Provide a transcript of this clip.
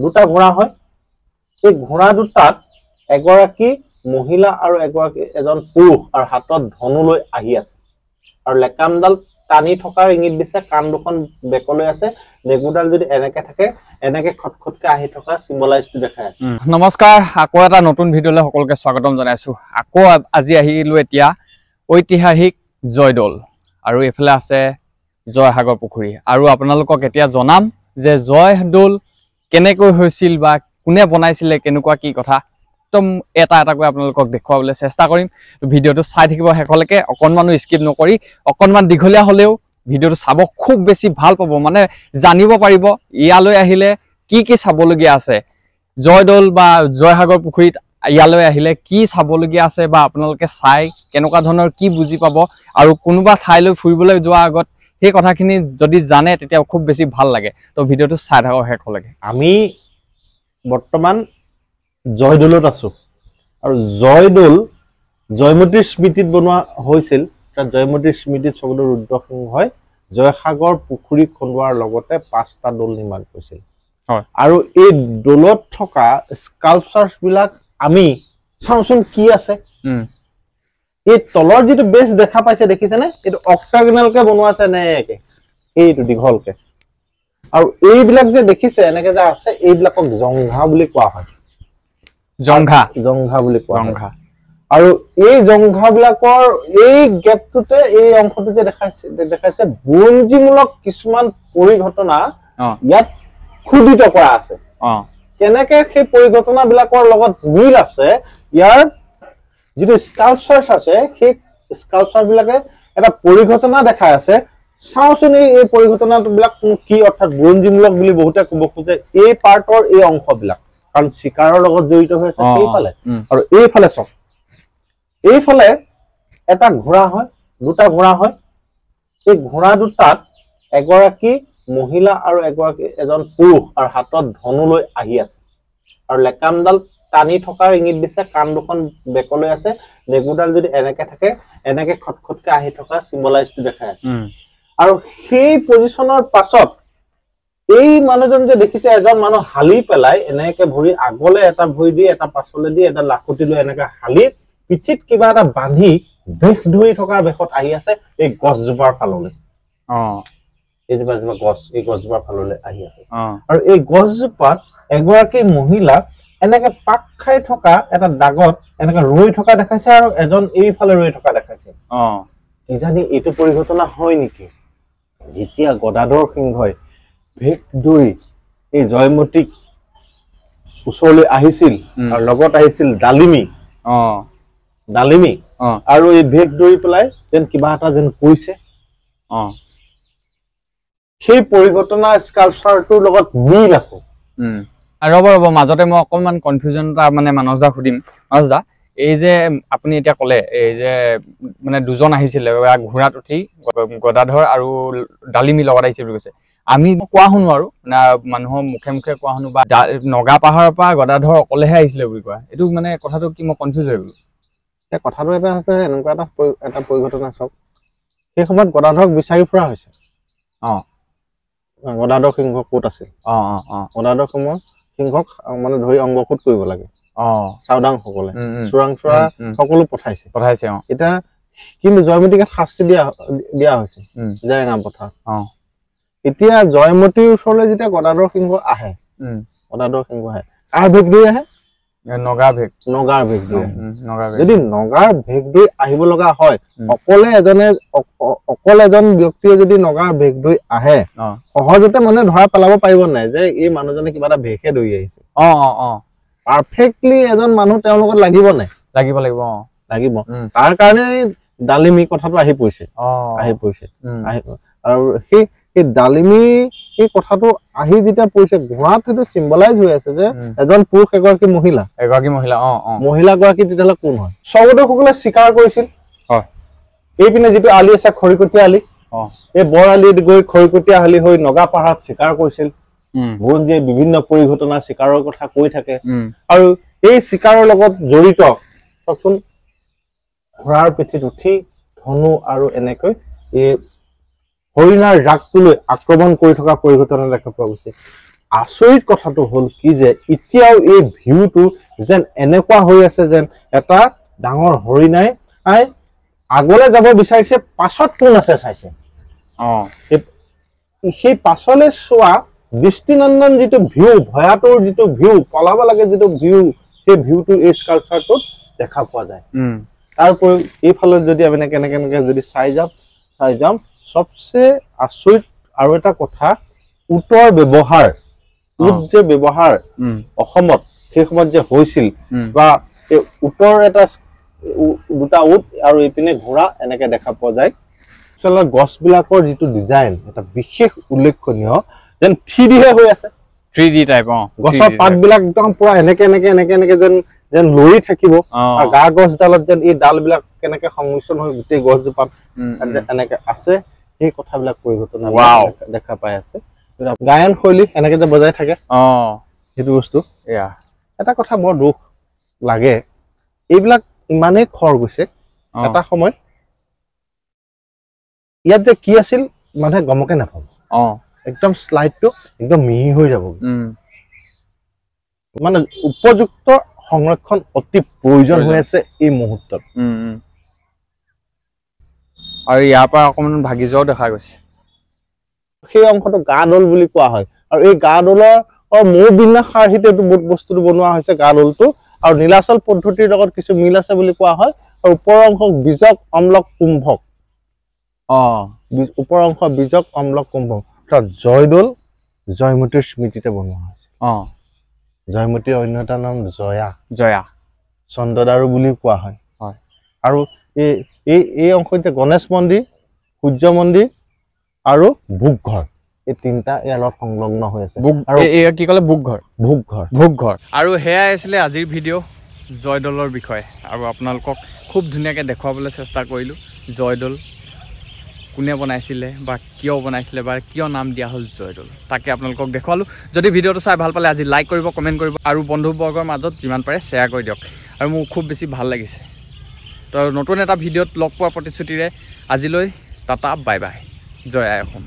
দুটা ঘোড়া হয়। এই ঘোড়া দুটাত এগৰাকী মহিলা আৰু এজন পুৰুষ আৰু হাতত ধনু লৈ আহি আছে আৰু লেকামডাল টানি থকাৰ ইংগিত দিছে। কাণ দুখন বেকলৈ আছে। নেগুডাল যদি এনেকে থাকে এনেকে খটখটকে আহি থকা সিম্বলাইজটো দেখাই আছে। নমস্কাৰ, আকৌ এটা নতুন ভিডিঅ'লৈ সকলোকে স্বাগতম জনাইছো। আকৌ আজি আহিলো এতিয়া ঐতিহাসিক জয়দৌল আৰু এফালে আছে জয়সাগৰ পুখুৰী। আৰু আপোনালোকক এতিয়া জনাম যে জয়দৌল কেনেকৈ হৈছিল বা কোনে বনাইছিলে, কেনেকুৱা কি কথা একদম এটা এটাকৈ আপোনালোকক দেখুৱাবলৈ চেষ্টা কৰিম। ভিডিঅ'টো চাই থাকিব শেষলৈকে, অকণমানো স্কিপ নকৰি। অকণমান দীঘলীয়া হ'লেও ভিডিঅ'টো চাব, খুব বেছি ভাল পাব, মানে জানিব পাৰিব ইয়ালৈ আহিলে কি কি চাবলগীয়া আছে। জয়দৌল বা জয়সাগৰ পুখুৰীত ইয়ালৈ আহিলে কি চাবলগীয়া আছে বা আপোনালোকে চাই কেনেকুৱা ধৰণৰ কি বুজি পাব, আৰু কোনোবা ঠাইলৈ ফুৰিবলৈ যোৱাৰ আগত সেই কথাখিনি যদি জানে তেতিয়া খুব বেছি ভাল লাগে। তো ভিডিঅ'টো চাই থাকক শেষলৈকে। আমি বৰ্তমান জয়দৌলত আছো আৰু জয়দৌল জয়মতীৰ স্মৃতিত বনোৱা হৈছিল। তাত জয়মতীৰ স্মৃতিত স্বৰ্গদেউ ৰুদ্ৰসিংহই জয়সাগৰ পুখুৰী খন্দোৱাৰ লগতে 5টা দৌল নিৰ্মাণ কৰিছিল। আৰু এই দৌলত থকা স্কাল্পচাৰ্ছ বিলাক আমি চাওঁচোন কি আছে। এই তলৰ যিটো বেছ দেখা পাইছে, দেখিছেনে? এইটো অক্টাগনেলকে বনোৱা আছে নে এইটো দীঘলকে? আৰু এইবিলাক যে দেখিছে এনেকে যে আছে, এইবিলাকক জংঘা বুলি কোৱা হয়। জংঘা বুলি কোৱা হয়। আৰু এই জংঘা বিলাকৰ এই গেপটোতে এই অংশটো যে দেখাইছে বুৰঞ্জীমূলক কিছুমান পৰিঘটনা ইয়াত খোদিত কৰা আছে। কেনেকে সেই পৰিঘটনা বিলাকৰ লগত মিল আছে, ইয়াৰ যিটো স্কাল্পচাৰ্ছ আছে সেই স্কাল্পচাৰ বিলাকে এটা পৰিঘটনা দেখাই আছে। চাওঁচোন এই পৰিঘটনা বিলাক কি, অৰ্থাৎ বুৰঞ্জীমূলক বুলি বহুতে ক'ব খোজে এই পাৰ্টৰ এই অংশবিলাক, কাৰণ চিকাৰৰ লগত জড়িত হৈ আছে সেইফালে। আৰু এইফালে চাওক, এইফালে এটা ঘোঁৰা হয়, দুটা ঘোঁৰা হয়। এই ঘোঁৰা দুটাত এগৰাকী মহিলা আৰু এজন পুৰুষ আৰু হাতত ধনু লৈ আহি আছে আৰু লেকামডাল টানি থকাৰ ইংগিত দিছে। কাণ দুখন বেকলৈ আছে। নেগুডাল যদি এনেকে থাকে এনেকে খটখটকে আহি থকা সিম্বলাইজটো দেখাই আছে। আৰু সেই পজিশনৰ পাছত এই মানুহজন যে দেখিছে, এজন মানুহ হালি পেলাই এনেকে ভৰি আগলে এটা ভৰি দি এটা পাছলে দি এটা লাখুটি লৈ এনেকে হালি পিঠিত কিবা এটা বান্ধি বেশ ধৰি থকাৰ বেশত আহি আছে এই গছজোপাৰ ফাললৈ। এইজোপা গছ, এই গছজোপাৰ ফাললৈ আহি আছে। আৰু এই গছজোপাত এগৰাকী মহিলা এনেকে পাক খাই থকা এটা দাগত এনেকে ৰৈ থকা দেখাইছে আৰু এজন এইফালে ৰৈ থকা দেখাইছে। কিজানি এইটো পৰিঘটনা হয় নেকি, যেতিয়া গদাধৰ সিংহই ভেক ধৰি এই জয়মতীক ওচৰলৈ আহিছিল আৰু লগত আহিছিল ডালিমী আৰু এই ভেক ধৰি পেলাই যেন কিবা এটা যেন কৈছে, সেই পৰিঘটনা স্কাল্পচাৰটোৰ লগত মিল আছে। ৰ'ব মাজতে মই অকণমান কনফিউজন এটা মানে মানস দা সুধিম। মানস দা, এই যে আপুনি এতিয়া ক'লে এই যে মানে দুজন আহিছিলে ঘোঁৰাত উঠি, গদাধৰ আৰু ডালিমী লগত আহিছিল বুলি কৈছে, আমি কোৱা শুনো আৰু মানুহৰ মুখে মুখে কোৱা শুনো বা নগা পাহাৰৰ পৰা গদাধৰ অকলেহে আহিছিলে বুলি কোৱা। এইটো মানে কথাটো কি, মই কনফিউজ হৈ গ'লো। কথাটো এটা আছে, এনেকুৱা এটা পৰিঘটনা চাওক। সেই সময়ত গদাধৰক বিচাৰি ফুৰা হৈছে। গদাধৰ সিংহ ক'ত আছিল? গদাধৰ সিংহক মানে ধৰি অংগসুত কৰিব লাগে। চাওদাং সকলে চোৰাংচোৱা সকলো পঠাইছে। এতিয়া কিন্তু জয়মতীকে শাস্তি দিয়া হৈছে জেৰেঙা পথাৰ। এতিয়া জয়মতীৰ ওচৰলৈ যেতিয়া গদাধৰ সিংহ আহে, কাৰ ভেক ধৰি আহে? নগাৰ ভেক ধৰি আহে। যদি নগাৰ ভেক ধৰি আহিব লগা হয়, অকলে এজন ব্যক্তিয়ে যদি নগাৰ ভেক ধৰি আহে, সহজতে মানে ধৰা পেলাব পাৰিব নাই যে এই মানুহজনে কিবা এটা ভেকহে ধৰি আহিছে। পাৰফেক্টলি এজন মানুহ তেওঁৰ লগত লাগিব নাই? লাগিব। তাৰ কাৰণে ডালিমী কথাটো আহি পৰিছে। আৰু সেই ডালিমী এই কথাটো আহি যেতিয়া পৰিছে, ঘোঁৰাত সেইটো চিম্বলাইজ হৈ আছে যে এজন পুৰুষ এগৰাকী মহিলা। মহিলাগৰাকী তেতিয়াহ'লে কোন হয়? স্বৰ্গদেউসকলে চিকাৰ কৰিছিল। এইপিনে যিটো আলি আছে খৰিকটীয়া আলি, এই বৰ আলিত গৈ খৰিকটীয়া আলি হৈ নগা পাহাৰত চিকাৰ কৰিছিল। বুৰঞ্জীয়ে বিভিন্ন পৰিঘটনা চিকাৰৰ কথা কৈ থাকে। আৰু এই চিকাৰৰ লগত জড়িত চাওকচোন, ঘোঁৰাৰ পিঠিত উঠি ধনু আৰু এনেকৈ এই হৰিণাৰ জাকটোলৈ আক্ৰমণ কৰি থকা পৰিঘটনা দেখা পোৱা গৈছে। আচৰিত কথাটো হ'ল কি যে এতিয়াও এই ভিউটো যেন এনেকুৱা হৈ আছে যেন এটা ডাঙৰ হৰিণাই আগলৈ যাব বিচাৰিছে পাছত কোন আছে চাইছে সেই পাছলে চোৱা দৃষ্টিনন্দন যিটো ভিউ ভয়াতুৰ যিটো ভিউ পলাব লাগে যিটো ভিউ সেই ভিউটো এই স্কাল্পচাৰটোত দেখা পোৱা যায় তাৰ উপৰি এইফালে যদি আমি কেনেকে যদি চাই যাম সবচে আচৰিত আৰু এটা কথা উটৰ ব্যৱহাৰ উট যে ব্যৱহাৰ অসমত সেই সময়ত যে হৈছিল বা এই উটৰ এটা দুটা উট আৰু এইপিনে ঘোঁৰা এনেকে দেখা পোৱা যায় গছবিলাকৰ যিটো ডিজাইন এটা বিশেষ উল্লেখনীয় যেন 3D হৈ আছে 3D টাইপ গছৰ পাতবিলাক একদম পুৰা এনেকে যেন লৰি থাকিব আৰু গা গছডালত যেন এই ডালবিলাক কেনেকে সংমিশ্ৰণ হৈ গোটেই গছজোপাত এনেকে আছে সেই কথাবিলাক পৰিৱৰ্তন দেখা পাই আছে গায়ন শৈলী এনেকে যে বজাই থাকে সেইটো বস্তু এটা কথা বৰ দুখ লাগে এইবিলাক ইমানেই খৰ গৈছে এটা সময় ইয়াত যে কি আছিল মানুহে গমকে নাপাব একদম স্লাইডটো একদম মিহি হৈ যাব মানে উপযুক্ত সংৰক্ষণ অতি প্ৰয়োজন হৈ আছে এই মুহূৰ্তত আৰু ইয়াৰ পৰা অকমান ভাগি যোৱাও দেখা গৈছে সেই অংশটো গা দল বুলি কোৱা হয় আৰু এই গা দলৰ মৌ বিন্যাস সাৰহিতে বস্তুটো বনোৱা হৈছে গা দলটো আৰু নীলাচল পদ্ধতিৰ লগত কিছু মিল আছে বুলি কোৱা হয় আৰু ওপৰ অংশ বীজক অম্লক কুম্ভক ওপৰ অংশ বীজক অম্লক কুম্ভক অৰ্থাৎ জয়দৌল জয়মতীৰ স্মৃতিতে বনোৱা হৈছে জয়মতীৰ অন্য এটা নাম জয়া চন্দ্ৰদাৰু বুলি কোৱা হয় আৰু এই অংশত গণেশ মন্দিৰ সূৰ্য মন্দিৰ আৰু ভোগঘৰ এই তিনিটা ইয়াৰ লগত সংলগ্ন হৈ আছে আৰু কি ক'লে ভোগঘৰ আৰু সেয়াই আছিলে আজিৰ ভিডিঅ' জয়দৌলৰ বিষয়ে আৰু আপোনালোকক খুব ধুনীয়াকৈ দেখুৱাবলৈ চেষ্টা কৰিলোঁ জয়দৌল কোনে বনাইছিলে বা কিয় বনাইছিলে বা কিয় নাম দিয়া হ'ল জয়দৌল তাকে আপোনালোকক দেখুৱালোঁ যদি ভিডিঅ'টো চাই ভাল পালে আজি লাইক কৰিব কমেণ্ট কৰিব আৰু বন্ধুবৰ্গৰ মাজত যিমান পাৰে শ্বেয়াৰ কৰি দিয়ক আৰু মোৰ খুব বেছি ভাল লাগিছে তো নতুন এটা ভিডিঅ'ত লগ পোৱাৰ প্ৰতিশ্ৰুতিৰে আজিলৈ টাটা বাই বাই জয় আই অসম